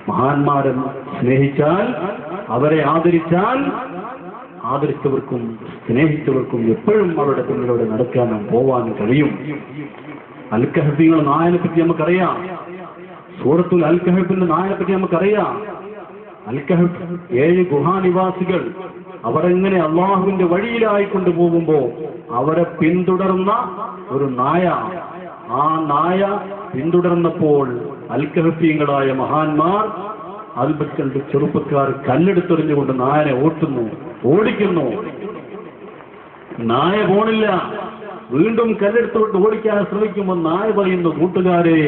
മഹാന്മാരെ സ്നേഹിച്ചാൽ, അവരെ ആദരിച്ചാൽ, ആദരിച്ചവർക്കും സ്നേഹിച്ചവർക്കും എപ്പോഴും അവരുടെ പിന്നിലൂടെ നടക്കാനും പോവാനും കഴിയും. അൽ കഹ്ഫിയുടെ നായനെ പറ്റി നമുക്കറിയാം. സൂറത്തുൽ അൽ കഹ്ഫിന്റെ നായനെ പറ്റി നമുക്കറിയാം. അൽ കഹ്ഫ് 7 ഗുഹാനിവാസികൾ അവരെങ്ങനെ അള്ളാഹുവിന്റെ വഴിയിലായി കൊണ്ടുപോകുമ്പോ അവരെ പിന്തുടർന്ന ഒരു നായ, ആ നായ പിന്തുടർന്നപ്പോൾ അൽ കഹ്ഫികളായ മഹാന്മാർ അൽബക്കണ്ട് ചെറുപ്പക്കാർ കല്ലെടുത്തെറിഞ്ഞുകൊണ്ട് നായനെ ഓടിക്കുന്നു. നായ പോണില്ല, വീണ്ടും കല്ലെടുത്തോട്ട് ഓടിക്കാൻ ശ്രമിക്കുമ്പോൾ നായ പറയുന്നു, കൂട്ടുകാരെ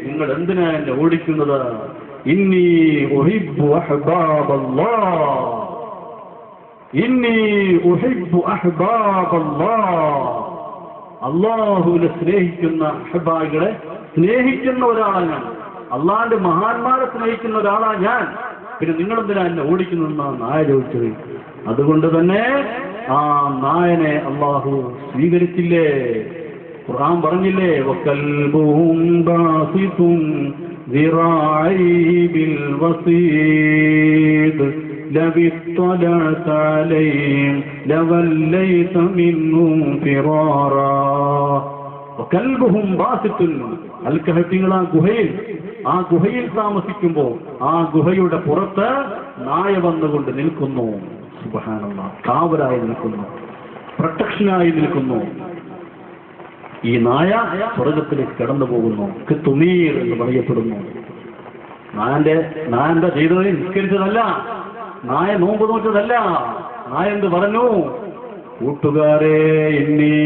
നിങ്ങൾ എന്തിനാ എന്നെ ഓടിക്കുന്നത്? ഇന്നി ഉഹിബ്ബു അഹ്ബാബല്ലാഹ്, ഇന്നി ഉഹിബ്ബു അഹ്ബാബല്ലാഹ്. അല്ലാഹുവിനെ സ്നേഹിക്കുന്ന അഹ്ബാബുകളെ സ്നേഹിക്കുന്ന ഒരാളാണ് ഞാൻ. അള്ളാന്റെ മഹാന്മാരെ സ്നേഹിക്കുന്ന ഒരാളാണ് ഞാൻ. പിന്നെ നിങ്ങളെന്തിനാ എന്നെ ഓടിക്കുന്നതെന്നാണ് നായ ചോദിച്ചത്. അതുകൊണ്ട് തന്നെ ആ നായനെ അള്ളാഹു സ്വീകരിച്ചില്ലേ? ഖുർആൻ പറഞ്ഞില്ലേ, വകൽബുഹും ബാസിതുൻ ദിറാഇ ബിൽ വസീദ് ലവിത്തലഅത അലൈഹിം ലവല്ലൈത മിൻഹും ഫിറാറാ. വകൽബുഹും ബാസിതുൻ, അൽ കഹ്ഫികൾ ആ ഗുഹയിൽ താമസിക്കുമ്പോൾ ആ ഗുഹയുടെ പുറത്ത് നായ വന്നുകൊണ്ട് നിൽക്കുന്നു. സുബ്ഹാനല്ലാഹ്, കാവലായി നിൽക്കുന്നു, പ്രൊട്ടക്ഷനായി നിൽക്കുന്നു. ഈ നായ സ്വർഗത്തിലേക്ക് കടന്നു പോകുന്നു. തുമീർ എന്ന് പറയപ്പെടുന്നു. നായന്റെ ചെയ്തത് നിസ്കരിച്ചതല്ല, നായ നോമ്പ് നോറ്റതല്ല. നായ എന്ത് പറഞ്ഞു? കൂട്ടുകാരെ, ഇന്നി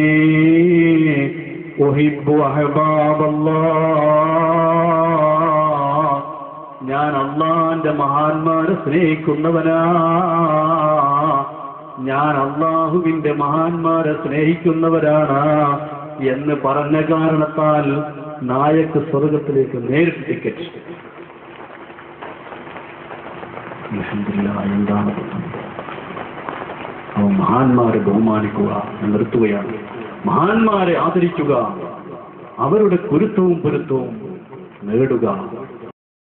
ഉഹിബ്ബു അഹ്ബാബല്ലാഹ്, ഞാൻ അള്ളാന്റെ മഹാന്മാരെ സ്നേഹിക്കുന്നവനാ, ഞാൻ അള്ളാഹുവിന്റെ മഹാന്മാരെ സ്നേഹിക്കുന്നവരാണ് എന്ന് പറഞ്ഞ കാരണത്താൽ നായക്ക് സ്വർഗത്തിലേക്ക് നേരിട്ട് ടിക്കറ്റ്. അൽഹംദുലില്ലാഹ്, എന്താണ് അവ മഹാന്മാരെ ബഹുമാനിക്കുക, നിർത്തുകയാണ്. മഹാന്മാരെ ആദരിക്കുക, അവരുടെ കുരുത്തവും പൊരുത്തവും നേടുക.